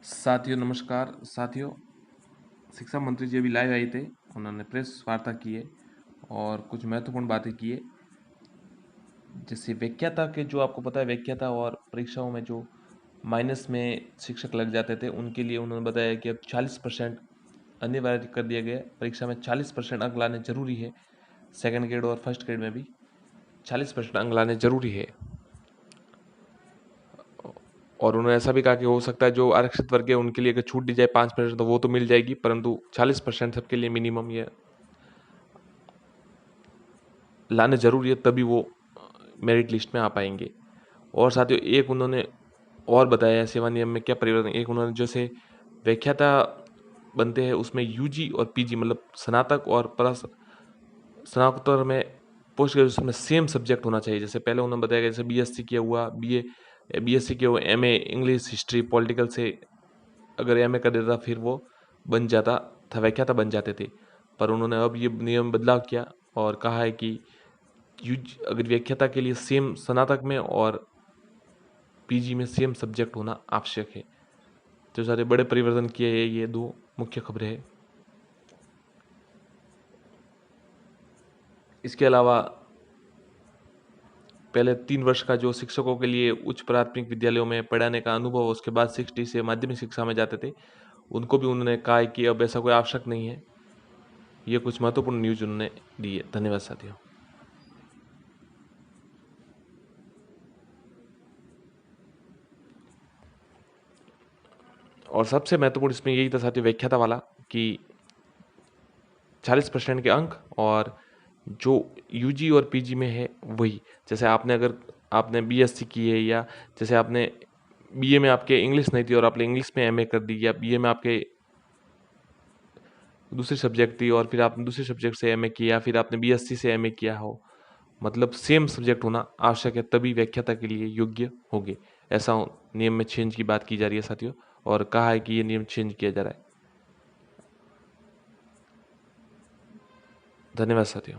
साथियों नमस्कार। साथियों, शिक्षा मंत्री जी अभी लाइव आए थे। उन्होंने प्रेस वार्ता की है और कुछ महत्वपूर्ण बातें की है। जैसे व्याख्याता के, जो आपको पता है, व्याख्याता और परीक्षाओं में जो माइनस में शिक्षक लग जाते थे, उनके लिए उन्होंने बताया कि अब 40% अनिवार्य कर दिया गया है। परीक्षा में 40% अंक लाने जरूरी है। सेकंड ग्रेड और फर्स्ट ग्रेड में भी 40% अंक लाने जरूरी है। और उन्होंने ऐसा भी कहा कि हो सकता है जो आरक्षित वर्ग है उनके लिए अगर छूट दी जाए 5%, तो वो तो मिल जाएगी, परंतु 40% सबके लिए मिनिमम ये लाने जरूरी है, तभी वो मेरिट लिस्ट में आ पाएंगे। और साथियों, एक उन्होंने और बताया है सेवा नियम में क्या परिवर्तन। एक उन्होंने जैसे व्याख्याता बनते हैं उसमें यूजी और पीजी मतलब स्नातक और स्नातकोत्तर में पोस्ट ग्रेजुएशन में सेम सब्जेक्ट होना चाहिए। जैसे पहले उन्होंने बताया जैसे बीएससी किया हुआ, बीएससी किया हुआ एमए इंग्लिश हिस्ट्री पॉलिटिकल से अगर एमए कर देता फिर वो बन जाता था, व्याख्याता बन जाते थे। पर उन्होंने अब ये नियम बदलाव किया और कहा है कि अगर व्याख्याता के लिए सेम स्नातक में और पीजी में सेम सब्जेक्ट होना आवश्यक है। तो सारे बड़े परिवर्तन किए हैं। ये दो मुख्य खबरें हैं। इसके अलावा पहले 3 वर्ष का जो शिक्षकों के लिए उच्च प्राथमिक विद्यालयों में पढ़ाने का अनुभव, उसके बाद 60 से माध्यमिक शिक्षा में जाते थे, उनको भी उन्होंने कहा है कि अब ऐसा कोई आवश्यक नहीं है। ये कुछ महत्वपूर्ण न्यूज उन्होंने दी है। धन्यवाद साथियों। और सबसे महत्वपूर्ण इसमें यही था साथियों, व्याख्याता वाला, कि 40% के अंक, और जो यूजी और पीजी में है वही। जैसे अगर आपने बीएससी की है, या जैसे आपने बीए में आपके इंग्लिश नहीं थी और आपने इंग्लिश में एमए कर दी, या बीए में आपके दूसरी सब्जेक्ट थी और फिर आपने दूसरे सब्जेक्ट से एमए किया, फिर आपने बीएससी से एमए किया हो, मतलब सेम सब्जेक्ट होना आवश्यक है, तभी व्याख्याता के लिए योग्य होगे। ऐसा नियम में चेंज की बात की जा रही है साथियों, और कहा है कि ये नियम चेंज किया जा रहा है। धन्यवाद साथियों।